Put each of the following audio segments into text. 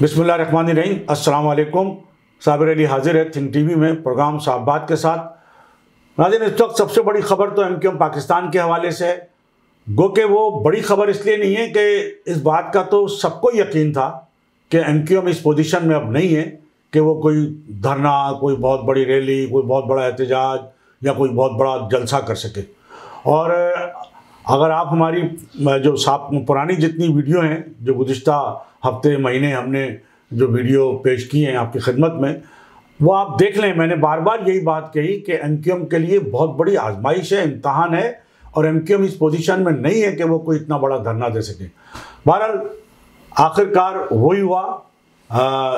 बिस्मिल्लाहिर्रहमानिर्रहीम। अस्सलाम वालेकुम। साबिर अली हाजिर है थिंक टीवी में प्रोग्राम साहब बात के साथ। नाज़रीन, इस वक्त सबसे बड़ी खबर तो एमक्यूएम पाकिस्तान के हवाले से है। गो कि वो बड़ी खबर इसलिए नहीं है कि इस बात का तो सबको यकीन था कि एमक्यूएम इस पोजीशन में अब नहीं है कि वो कोई धरना, कोई बहुत बड़ी रैली, कोई बहुत बड़ा एहतजाज या कोई बहुत बड़ा जलसा कर सके। और अगर आप हमारी जो पुरानी जितनी वीडियो हैं, जो गुज़िश्ता हफ्ते महीने हमने जो वीडियो पेश की हैं आपकी खिदमत में, वो आप देख लें। मैंने बार बार यही बात कही कि एमक्यूएम के लिए बहुत बड़ी आजमाइश है, इम्तहान है, और एमक्यूएम इस पोजीशन में नहीं है कि वो कोई इतना बड़ा धरना दे सके। बहरहाल आखिरकार वही हुआ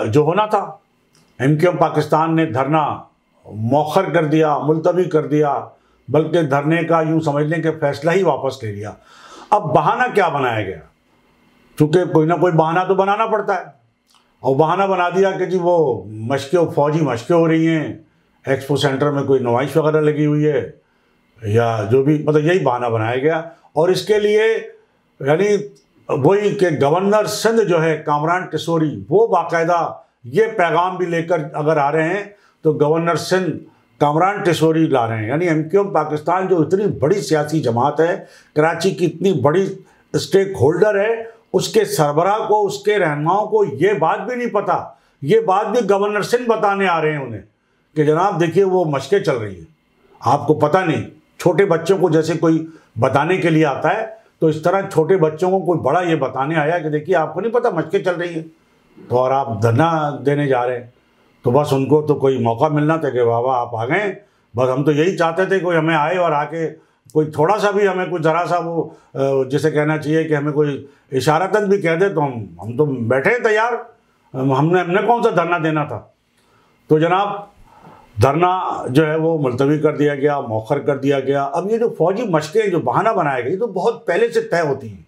जो होना था। एमक्यूएम पाकिस्तान ने धरना मौखर कर दिया, मुलतवी कर दिया, बल्कि धरने का यूँ समझ लें कि फैसला ही वापस ले लिया। अब बहाना क्या बनाया गया? चूँकि कोई ना कोई बहाना तो बनाना पड़ता है, और बहाना बना दिया कि जी वो मशक़ें, फौजी मशक़ें हो रही हैं, एक्सपो सेंटर में कोई नुमाइश वगैरह लगी हुई है, या जो भी, मतलब यही बहाना बनाया गया। और इसके लिए यानी वही कि गवर्नर सिंध जो है कामरान टिसोरी, वो बाकायदा ये पैगाम भी लेकर अगर आ रहे हैं तो गवर्नर सिंध कामरान टिसोरी ला रहे हैं। यानी एमक्यूएम पाकिस्तान जो इतनी बड़ी सियासी जमात है, कराची की इतनी बड़ी स्टेक होल्डर है, उसके सरबराह को, उसके रहनुमाओं को ये बात भी नहीं पता। ये बात भी गवर्नर सिंध बताने आ रहे हैं उन्हें कि जनाब देखिए वो मशक़ें चल रही हैं, आपको पता नहीं। छोटे बच्चों को जैसे कोई बताने के लिए आता है, तो इस तरह छोटे बच्चों को कोई बड़ा ये बताने आया कि देखिए आपको नहीं पता मशक़ें चल रही हैं, तो और आप धरना देने जा रहे हैं। तो बस उनको तो कोई मौका मिलना था कि बाबा आप आ गए, बस हम तो यही चाहते थे कोई हमें आए और आके कोई थोड़ा सा भी हमें कुछ ज़रा सा वो जिसे कहना चाहिए कि हमें कोई इशारतन भी कह दे तो हम तो बैठे हैं तैयार। हमने कौन सा धरना देना था। तो जनाब धरना जो है वो मुलतवी कर दिया गया, मौखर कर दिया गया। अब ये जो फौजी मशक़ें जो बहाना बनाया गया, ये तो बहुत पहले से तय होती हैं,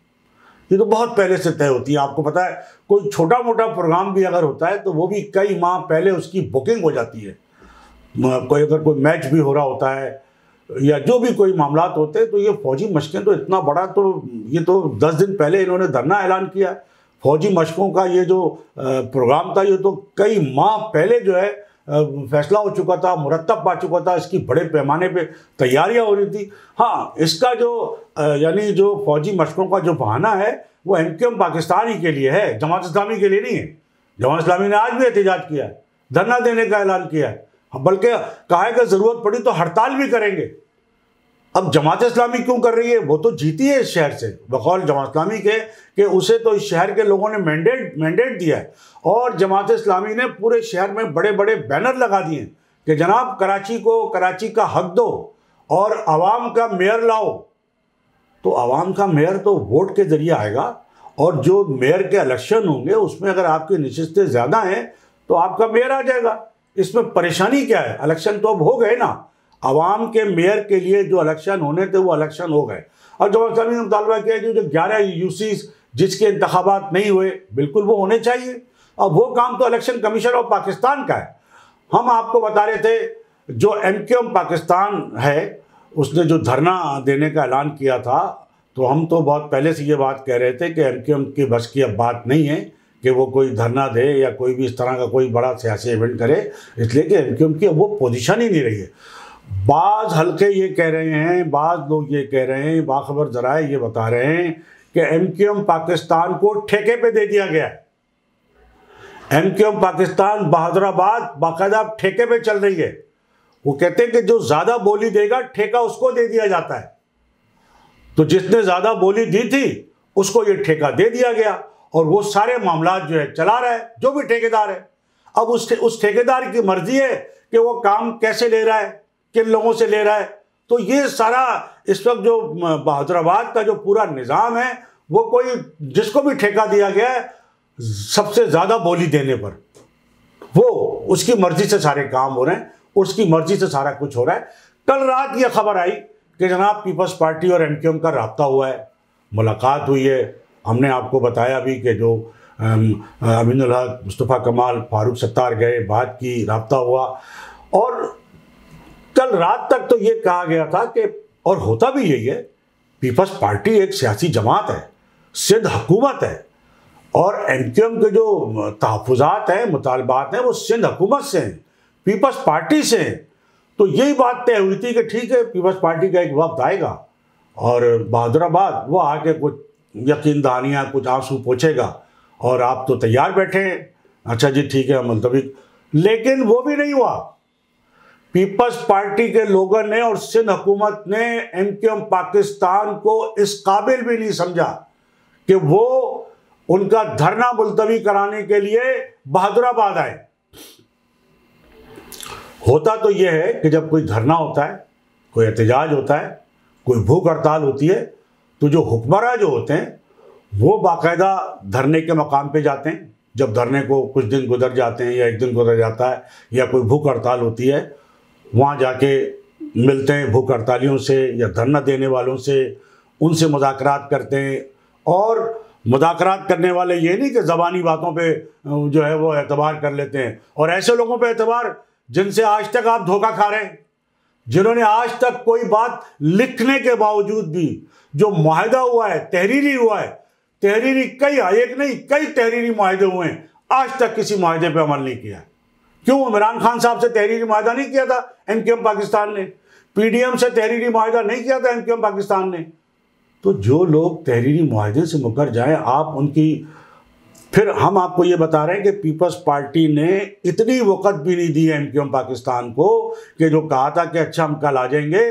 ये तो बहुत पहले से तय होती है। आपको पता है कोई छोटा मोटा प्रोग्राम भी अगर होता है तो वो भी कई माह पहले उसकी बुकिंग हो जाती है। अगर कोई मैच भी हो रहा होता है या जो भी कोई मामलात होते हैं, तो ये फौजी मशक़ें तो इतना बड़ा, तो ये तो 10 दिन पहले इन्होंने धरना ऐलान किया। फौजी मशक़ों का ये जो प्रोग्राम था, ये तो कई माह पहले जो है फैसला हो चुका था, मुरतब पा चुका था, इसकी बड़े पैमाने पे तैयारियां हो रही थी। हाँ, इसका जो यानी जो फौजी मशक़ों का जो बहाना है वो एमक्यूएम पाकिस्तान ही के लिए है, जमात इस्लामी के लिए नहीं है। जमात इस्लामी ने आज भी एहतजाज किया है, धरना देने का ऐलान किया है, बल्कि कहा है कि ज़रूरत पड़ी तो हड़ताल भी करेंगे। अब जमात इस्लामी क्यों कर रही है? वो तो जीती है इस शहर से, बकौल जमात इस्लामी के कि उसे तो इस शहर के लोगों ने मैंडेट दिया है, और जमात इस्लामी ने पूरे शहर में बड़े बड़े बैनर लगा दिए कि जनाब कराची को कराची का हक दो और आवाम का मेयर लाओ। तो आवाम का मेयर तो वोट के जरिए आएगा, और जो मेयर के इलेक्शन होंगे उसमें अगर आपकी नशिस्तें ज़्यादा हैं तो आपका मेयर आ जाएगा। इसमें परेशानी क्या है? इलेक्शन तो अब हो गए ना, आवाम के मेयर के लिए जो इलेक्शन होने थे वो इलेक्शन हो गए। और जमात इस्लामी ने मुतालबा किया कि जो 11 यूसीज जिसके इंतखाबात नहीं हुए, बिल्कुल वो होने चाहिए, और वो काम तो इलेक्शन कमीशन ऑफ पाकिस्तान का है। हम आपको बता रहे थे जो एमक्यूएम पाकिस्तान है उसने जो धरना देने का ऐलान किया था, तो हम तो बहुत पहले से ये बात कह रहे थे कि एमक्यूएम की बस की अब बात नहीं है कि वो कोई धरना दे या कोई भी इस तरह का कोई बड़ा सियासी इवेंट करे, इसलिए कि एमक्यूएम की वो पोजीशन ही नहीं रही है। बाज़ हल्के ये कह रहे हैं, बाज़ लोग ये कह रहे हैं, बाखबर ज़राए ये बता रहे हैं कि एमक्यूएम पाकिस्तान को ठेके पे दे दिया गया है। एमक्यूएम पाकिस्तान बहादुराबाद बाकायदा ठेके पे चल रही है। वो कहते हैं कि जो ज़्यादा बोली देगा ठेका उसको दे दिया जाता है। तो जिसने ज़्यादा बोली दी थी उसको ये ठेका दे दिया गया, और वो सारे मामलात जो है चला रहा है जो भी ठेकेदार है। अब उस ठेकेदार की मर्जी है कि वो काम कैसे ले रहा है, किन लोगों से ले रहा है। तो ये सारा इस वक्त जो बहादुराबाद का जो पूरा निज़ाम है, वो कोई जिसको भी ठेका दिया गया है सबसे ज़्यादा बोली देने पर, वो उसकी मर्जी से सारे काम हो रहे हैं, उसकी मर्जी से सारा कुछ हो रहा है। कल रात ये खबर आई कि जनाब पीपल्स पार्टी और एमक्यूएम का रब्ता हुआ है, मुलाकात हुई है। हमने आपको बताया भी कि जो अमीनुल हक, मुस्तफ़ा कमाल, फारूक सत्तार गए, बात की, रब्ता हुआ। और कल रात तक तो ये कहा गया था कि, और होता भी यही है, पीपल्स पार्टी एक सियासी जमात है, सिंध हुकूमत है, और एमक्यूएम के जो तहफ़्फ़ुज़ात हैं, मुतालबात हैं, वो सिंध हुकूमत से हैं, पीपल्स पार्टी से हैं। तो यही बात तय हुई थी कि ठीक है, पीपल्स पार्टी का एक वक्त आएगा और बहादुराबाद वो आके कुछ यकीन दहानियाँ, कुछ आंसू पोंछेगा और आप तो तैयार बैठे हैं। अच्छा जी, ठीक है, मुलतवी। लेकिन वो भी नहीं हुआ। पीपल्स पार्टी के लोगों ने और सिंध हुकूमत ने एमक्यूएम पाकिस्तान को इस काबिल भी नहीं समझा कि वो उनका धरना मुलतवी कराने के लिए बहादुराबाद आए। होता तो यह है कि जब कोई धरना होता है, कोई एहतजाज होता है, कोई भूख हड़ताल होती है, तो जो हुक्मरान जो होते हैं वो बाकायदा धरने के मकाम पे जाते हैं। जब धरने को कुछ दिन गुजर जाते हैं या एक दिन गुजर जाता है या कोई भूख हड़ताल होती है, वहाँ जाके मिलते हैं भूख हड़तालियों से या धरना देने वालों से, उनसे मुज़ाकरात करते हैं। और मुज़ाकरात करने वाले ये नहीं कि ज़बानी बातों पे जो है वो एतबार कर लेते हैं, और ऐसे लोगों पे एतबार जिनसे आज तक आप धोखा खा रहे हैं, जिन्होंने आज तक कोई बात लिखने के बावजूद भी जो मुआहदा हुआ है, तहरीरी हुआ है, तहरीरी कई, एक नहीं कई तहरीरी मुआहदे हुए हैं, आज तक किसी मुआहदे पे अमल नहीं किया। क्यों? इमरान खान साहब से तहरीरी मुआहदा नहीं किया था एमक्यूएम पाकिस्तान ने, पीडीएम से तहरीरी मुआहदा नहीं किया था एमक्यूएम पाकिस्तान ने। तो जो लोग तहरीरी मुआहदे से मुकर जाएं, आप उनकी, फिर हम आपको ये बता रहे हैं कि पीपल्स पार्टी ने इतनी वक़्त भी नहीं दी है एमक्यूएम पाकिस्तान को कि जो कहा था कि अच्छा हम कल आ जाएंगे,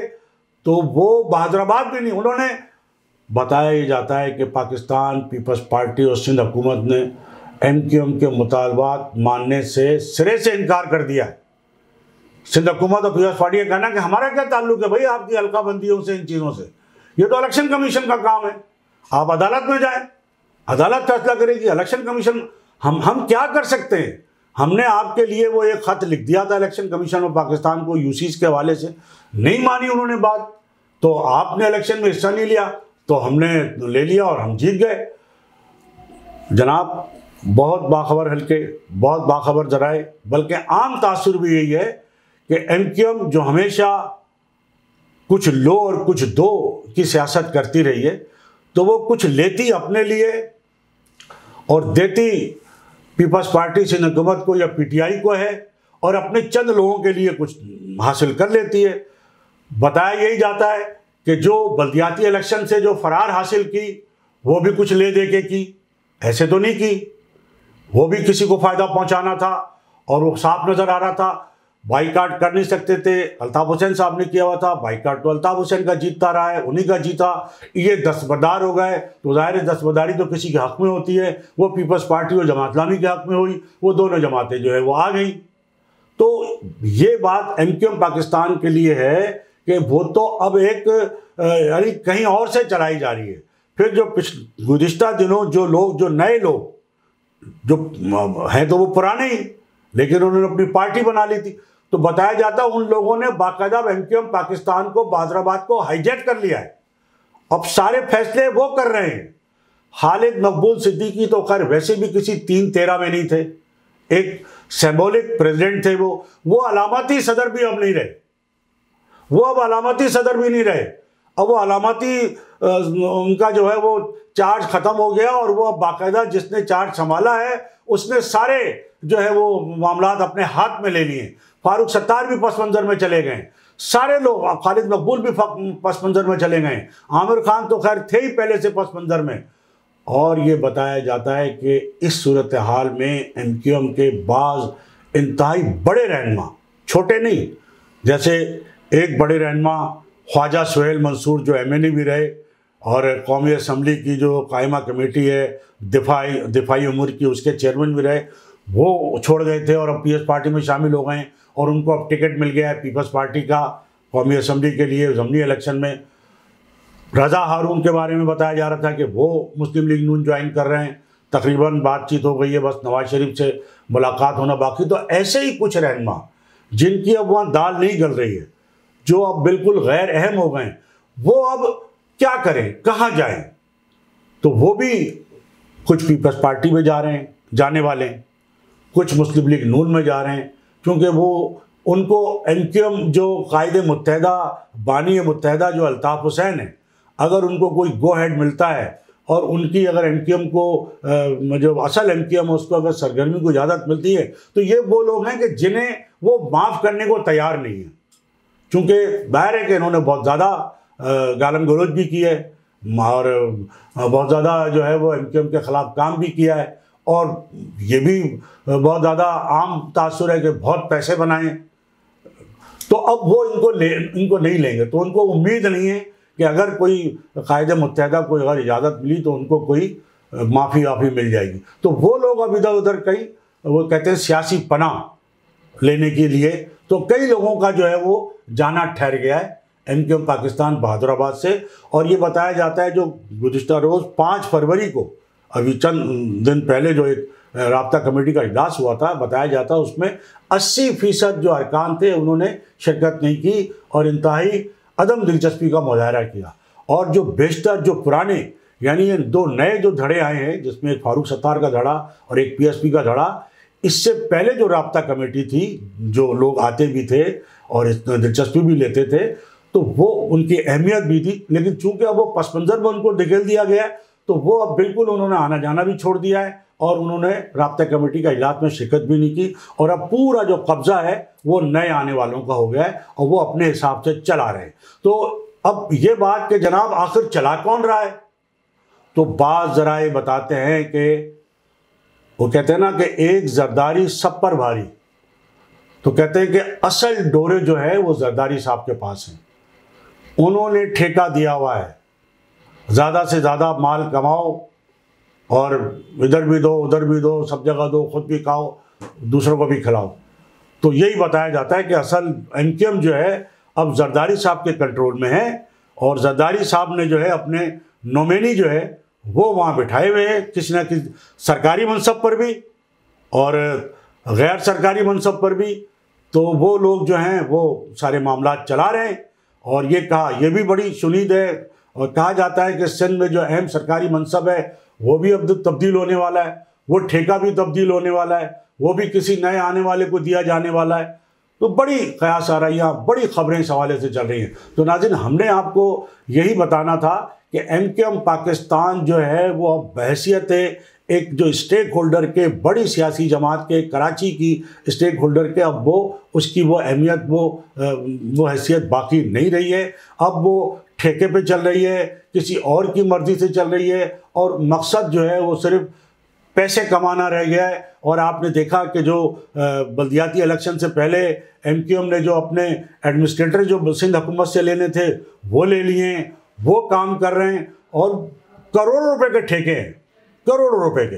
तो वो बहादुराबाद भी नहीं। उन्होंने बताया जाता है कि पाकिस्तान पीपल्स पार्टी और सिंध हुकूमत ने एमक्यूएम के मुतालबात मानने से सिरे से इनकार कर दिया है। सिंध हुकूमत और पीपल्स पार्टी का कहना कि हमारा क्या ताल्लुक है भाई आपकी हल्काबंदियों से, इन चीज़ों से, ये तो इलेक्शन कमीशन का काम है, आप अदालत में जाएं, अदालत फैसला करेगी। इलेक्शन कमीशन, हम क्या कर सकते हैं? हमने आपके लिए वो एक ख़त लिख दिया था इलेक्शन कमीशन ऑफ पाकिस्तान को यूसीस के हवाले से, नहीं मानी उन्होंने बात, तो आपने इलेक्शन में हिस्सा नहीं लिया, तो हमने ले लिया और हम जीत गए। जनाब, बहुत बाखबर हल्के, बहुत बाखबर जराए, बल्कि आम तासुर भी यही है कि एमक्यूएम जो हमेशा कुछ लो और कुछ दो की सियासत करती रही है, तो वो कुछ लेती अपने लिए और देती पीपल्स पार्टी सिंध हुकूमत को या पीटीआई को है, और अपने चंद लोगों के लिए कुछ हासिल कर लेती है। बताया यही जाता है कि जो बल्दियाती इलेक्शन से जो फरार हासिल की, वो भी कुछ ले दे के की, ऐसे तो नहीं की, वो भी किसी को फ़ायदा पहुंचाना था और वो साफ नज़र आ रहा था। बाईकाट कर नहीं सकते थे, अल्ताफ़ हुसैन साहब ने किया हुआ था, बाईकाट तो अल्ताफ़ हुसैन का जीतता रहा है, उन्हीं का जीता। ये दस्तबरदार हो गए, तो ज़ाहिर दस्तबरदारी तो किसी के हक़ में होती है, वो पीपल्स पार्टी और जमात इस्लामी के हक़ में हुई, वो दोनों जमातें जो है वो आ गई। तो ये बात एमक्यूएम पाकिस्तान के लिए है कि वो तो अब एक यानी कहीं और से चलाई जा रही है। फिर जो गुज़िश्ता दिनों जो लोग, जो नए लोग जो हैं, तो वो पुराने ही, लेकिन उन्होंने अपनी पार्टी बना ली थी, तो बताया जाता है उन लोगों ने बाकायदा एमक्यूएम पाकिस्तान को, बहादुराबाद को हाईजैक कर लिया है। अब सारे फैसले वो कर रहे हैं। खालिद मकबूल सिद्दीकी तो खैर वैसे भी किसी 3-13 में नहीं थे, एक सिंबॉलिक प्रेसिडेंट थे वो अलामती सदर भी अब नहीं रहे, वो अब अलामती सदर भी नहीं रहे। अब वो अलामती उनका जो है वो चार्ज ख़त्म हो गया, और वो अब बाकायदा जिसने चार्ज संभाला है उसने सारे जो है वो मामलात अपने हाथ में ले लिए। फारूक सत्तार भी पस मंज़र में चले गए, सारे लोग, खालिद मकबूल भी पस मंज़र में चले गए, आमिर खान तो खैर थे ही पहले से पस मंज़र में। और ये बताया जाता है कि इस सूरत हाल में एमक्यूएम के बाज़ इंतहाई बड़े रहनुमा, छोटे नहीं, जैसे एक बड़े रहनुमा ख्वाजा सुहेल मंसूर जो एमएनए भी रहे और कौमी असम्बली की जो कायमा कमेटी है दिफाई उमूर की, उसके चेयरमैन भी रहे, वो छोड़ गए थे और अब पीपल्स पार्टी में शामिल हो गए, और उनको अब टिकट मिल गया है पीपल्स पार्टी का कौमी असम्बली के लिए ज़मनी इलेक्शन में। रज़ा हारून के बारे में बताया जा रहा था कि वो मुस्लिम लीग नून ज्वाइन कर रहे हैं, तकरीबन बातचीत हो गई है, बस नवाज शरीफ से मुलाकात होना बाकी। तो ऐसे ही कुछ रहनुमा जिनकी अब वहाँ दाल नहीं गल रही है, जो अब बिल्कुल गैर अहम हो गए, वो अब क्या करें, कहाँ जाएं? तो वो भी कुछ पीपल्स पार्टी में जा रहे हैं, जाने वाले हैं, कुछ मुस्लिम लीग नून में जा रहे हैं, क्योंकि वो उनको एमक्यूएम जो कायदे मुत्तहदा, बानी मुत्तहदा जो अल्ताफ़ हुसैन है, अगर उनको कोई गो हेड मिलता है और उनकी अगर एमक्यूएम को जो असल एमक्यूएम है उसको अगर सरगर्मी को इजाज़त मिलती है, तो ये वो लोग हैं कि जिन्हें वो माफ़ करने को तैयार नहीं है। चूँकि बाहर है कि इन्होंने बहुत ज़्यादा गालम गलोच भी की है और बहुत ज़्यादा जो है वो एमक्यूएम के ख़िलाफ़ काम भी किया है, और ये भी बहुत ज़्यादा आम तासुर है कि बहुत पैसे बनाए। तो अब वो इनको नहीं लेंगे, तो उनको उम्मीद नहीं है कि अगर कोई कायदे मुत्तहदा को अगर इजाज़त मिली तो उनको कोई माफ़ी वाफ़ी मिल जाएगी। तो वो लोग अब इधर उधर कई वो कहते हैं सियासी पनाह लेने के लिए, तो कई लोगों का जो है वो जाना ठहर गया है एमक्यूएम पाकिस्तान बहादुराबाद से। और ये बताया जाता है जो गुज़िश्ता रोज़ 5 फरवरी को अभी चंद दिन पहले जो एक राब्ता कमेटी का इजलास हुआ था, बताया जाता है उसमें 80% जो अरकान थे उन्होंने शिरकत नहीं की और इंतहाई अदम दिलचस्पी का मुजाहरा किया। और जो बेशतर जो पुराने यानी ये 2 नए जो धड़े आए हैं, जिसमें एक फारूक सत्तार का धड़ा और एक पीएसपी का धड़ा, इससे पहले जो राब्ता कमेटी थी जो लोग आते भी थे और इतना दिलचस्पी भी लेते थे, तो वो उनकी अहमियत भी थी। लेकिन चूंकि अब वो पस मंज़र में उनको धकेल दिया गया तो वो अब बिल्कुल उन्होंने आना जाना भी छोड़ दिया है और उन्होंने राब्ता कमेटी का इजलास में शिरकत भी नहीं की। और अब पूरा जो कब्जा है वो नए आने वालों का हो गया है और वो अपने हिसाब से चला रहे हैं। तो अब ये बात कि जनाब आखिर चला कौन रहा है, तो बाज़ ज़राए बताते हैं कि वो कहते हैं ना कि एक जरदारी सब पर भारी, तो कहते हैं कि असल डोरे जो है वो जरदारी साहब के पास हैं। उन्होंने ठेका दिया हुआ है, ज़्यादा से ज़्यादा माल कमाओ और इधर भी दो उधर भी दो, सब जगह दो, खुद भी खाओ दूसरों को भी खिलाओ। तो यही बताया जाता है कि असल एमक्यूएम जो है अब जरदारी साहब के कंट्रोल में है और जरदारी साहब ने जो है अपने नोमिनी जो है वो वहाँ बिठाए हुए हैं, किसी न किसी सरकारी मनसब पर भी और गैर सरकारी मनसब पर भी। तो वो लोग जो हैं वो सारे मामला चला रहे हैं। और ये भी बड़ी शुनीद है और कहा जाता है कि सिंध में जो अहम सरकारी मनसब है वो भी अब तब्दील होने वाला है, वो ठेका भी तब्दील होने वाला है, वो भी किसी नए आने वाले को दिया जाने वाला है। तो बड़ी क़यास आराइयाँ, बड़ी ख़बरें इस हवाले से चल रही हैं। तो नाज़रीन, हमने आपको यही बताना था कि एमक्यूएम पाकिस्तान जो है वो अब बहैसियत एक जो स्टेक होल्डर के, बड़ी सियासी जमात के, कराची की स्टेक होल्डर के, अब वो उसकी वो अहमियत वो हैसियत बाकी नहीं रही है। अब वो ठेके पे चल रही है, किसी और की मर्ज़ी से चल रही है और मकसद जो है वो सिर्फ पैसे कमाना रह गया है। और आपने देखा कि जो बल्दियाती इलेक्शन से पहले एमक्यूएम ने जो अपने एडमिनिस्ट्रेटर जो सिंध हुकूमत से लेने थे वो ले लिए, वो काम कर रहे हैं और करोड़ों रुपए के ठेके हैं, करोड़ों रुपए के,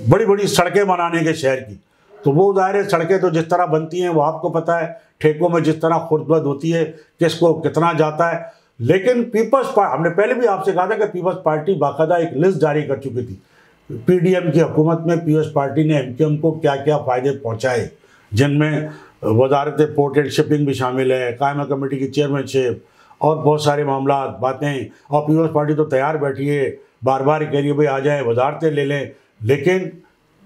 बड़ी बड़ी सड़कें बनाने के शहर की। तो वो ज़ाहिर है सड़कें तो जिस तरह बनती हैं वो आपको पता है, ठेकों में जिस तरह खुर्दबद होती है, किसको कितना जाता है। लेकिन पीपल्स पार्टी, हमने पहले भी आपसे कहा था कि पीपल्स पार्टी बाकायदा एक लिस्ट जारी कर चुकी थी। पीडीएम की हुकूमत में पीपल्स पार्टी ने एमक्यूएम को क्या क्या फ़ायदे पहुँचाए, जिनमें वजारत पोर्ट एंड शिपिंग भी शामिल है, कायमा कमेटी की चेयरमैनशिप और बहुत सारे मामला बातें। और पीपल्स पार्टी तो तैयार बैठी है, बार बार कह रही है भाई आ जाएँ वजारतें ले लें। लेकिन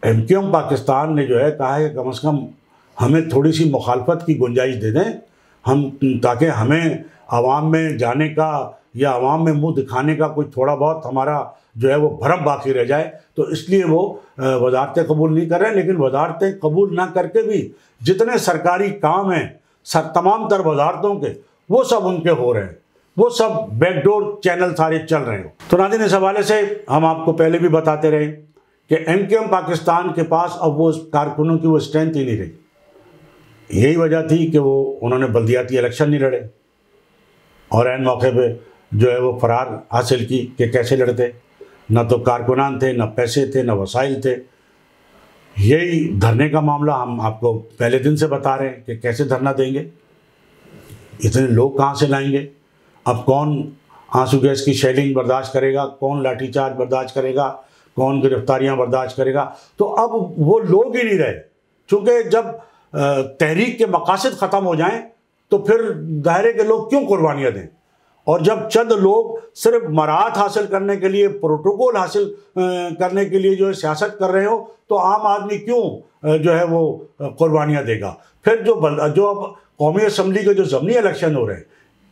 एमक्यूएम पाकिस्तान ने जो है कहा है कि कम से कम हमें थोड़ी सी मुखालफत की गुंजाइश दे दें, हम ताकि हमें आवाम में जाने का या आवाम में मुंह दिखाने का कोई थोड़ा बहुत हमारा जो है वो भरम बाकी रह जाए। तो इसलिए वो वजारतें कबूल नहीं कर रहे हैं। लेकिन वजारतें कबूल ना करके भी जितने सरकारी काम हैं तमाम तर वजारतों के, वो सब उनके हो रहे हैं, वो सब बैकडोर चैनल सारे चल रहे हैं। तो नाज़रीन, इस हवाले से हम आपको पहले भी बताते रहे कि एमक्यूएम पाकिस्तान के पास अब वो कारकुनों की वो स्ट्रेंथ ही नहीं रही। यही वजह थी कि वो उन्होंने बल्दियाती इलेक्शन नहीं लड़े और ऐन मौके पे जो है वो फरार हासिल की कि कैसे लड़ते। न तो कारकुनान थे, न पैसे थे, न वसाइल थे। यही धरने का मामला हम आपको पहले दिन से बता रहे हैं कि कैसे धरना देंगे, इतने लोग कहाँ से लाएंगे। अब कौन आंसू गैस की शेलिंग बर्दाश्त करेगा, कौन लाठीचार्ज बर्दाश्त करेगा, कौन गिरफ्तारियां बर्दाश्त करेगा। तो अब वो लोग ही नहीं रहे, चूँकि जब तहरीक के मकासद ख़त्म हो जाएं तो फिर दायरे के लोग क्यों कुर्बानियाँ दें। और जब चंद लोग सिर्फ मराहत हासिल करने के लिए, प्रोटोकॉल हासिल करने के लिए जो है सियासत कर रहे हो, तो आम आदमी क्यों जो है वो कुर्बानियाँ देगा। फिर जो अब कौमी असम्बली के जो ज़मनी इलेक्शन हो रहे हैं,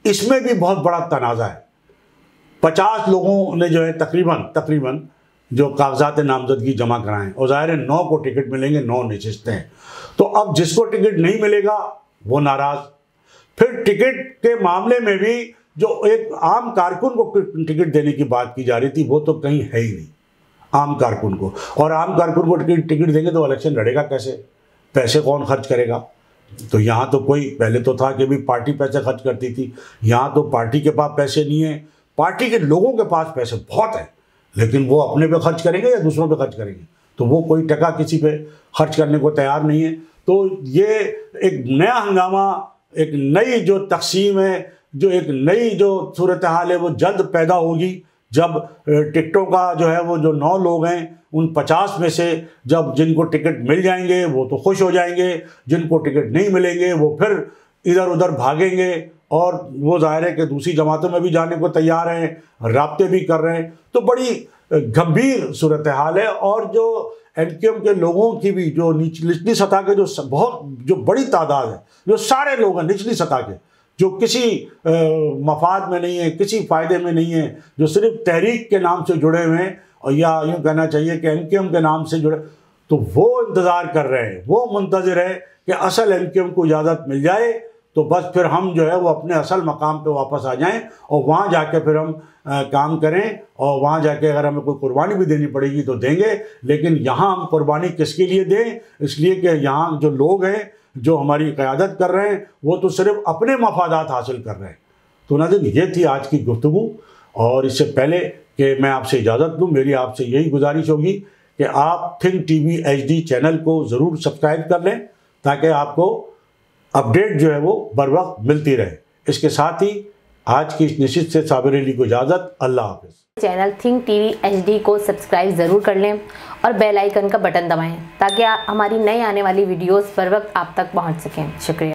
इसमें भी बहुत बड़ा तनाज़ा है। 50 लोगों ने जो है तकरीबन जो कागजात नामजदगी जमा कराएं, और ज़ाहिर है 9 को टिकट मिलेंगे, 9 नशिस्तें हैं। तो अब जिसको टिकट नहीं मिलेगा वो नाराज़। फिर टिकट के मामले में भी जो एक आम कारकुन को टिकट देने की बात की जा रही थी वो तो कहीं है ही नहीं, आम कारकुन को। और आम कारकुन को टिकट देंगे तो इलेक्शन लड़ेगा कैसे, पैसे कौन खर्च करेगा? तो यहाँ तो कोई, पहले तो था कि भी पार्टी पैसे खर्च करती थी, यहाँ तो पार्टी के पास पैसे नहीं है, पार्टी के लोगों के पास पैसे बहुत हैं, लेकिन वो अपने पे खर्च करेंगे या दूसरों पे खर्च करेंगे? तो वो कोई टका किसी पे खर्च करने को तैयार नहीं है। तो ये एक नया हंगामा, एक नई जो तकसीम है, जो एक नई जो सूरत हाल है वो जल्द पैदा होगी, जब टिकटों का जो है वो जो 9 लोग हैं उन 50 में से जब जिनको टिकट मिल जाएंगे वो तो खुश हो जाएंगे, जिनको टिकट नहीं मिलेंगे वो फिर इधर उधर भागेंगे, और वो ज़ाहिर है कि दूसरी जमातों में भी जाने को तैयार हैं, राब्ते भी कर रहे हैं। तो बड़ी गंभीर सूरत हाल है। और जो एमक्यूएम के लोगों की भी जो निचली सतह के जो बड़ी तादाद है, जो सारे लोग हैं निचली सतह के, जो किसी मफाद में नहीं है, किसी फ़ायदे में नहीं है, जो सिर्फ तहरीक के नाम से जुड़े हुए हैं, और या यूँ कहना चाहिए कि एमक्यूएम के नाम से जुड़े, तो वो इंतज़ार कर रहे हैं, वो मुंतज़िर है कि असल एमक्यूएम को इजाज़त मिल जाए तो बस फिर हम जो है वो अपने असल मकाम पे वापस आ जाएं, और वहाँ जाके फिर हम काम करें, और वहाँ जाके अगर हमें कोई कुर्बानी भी देनी पड़ेगी तो देंगे। लेकिन यहाँ हम कुर्बानी किसके लिए दें? इसलिए कि यहाँ जो लोग हैं जो हमारी क़यादत कर रहे हैं वो तो सिर्फ अपने मफादात हासिल कर रहे हैं। तो नाज़रीन, ये थी आज की गुफ्तगू, और इससे पहले कि मैं आपसे इजाज़त लूँ, मेरी आपसे यही गुजारिश होगी कि आप थिंक टीवी HD चैनल को ज़रूर सब्सक्राइब कर लें, ताकि आपको अपडेट जो है वो बर वक्त मिलती रहे। इसके साथ ही आज की इस नशिस्त से साबिर अली को इजाज़त। अल्लाह हाफ़िज़। चैनल थिंक टीवी HD को सब्सक्राइब ज़रूर कर लें और बेल आइकन का बटन दबाएं, ताकि हमारी नई आने वाली वीडियोस बर वक्त आप तक पहुंच सकें। शुक्रिया।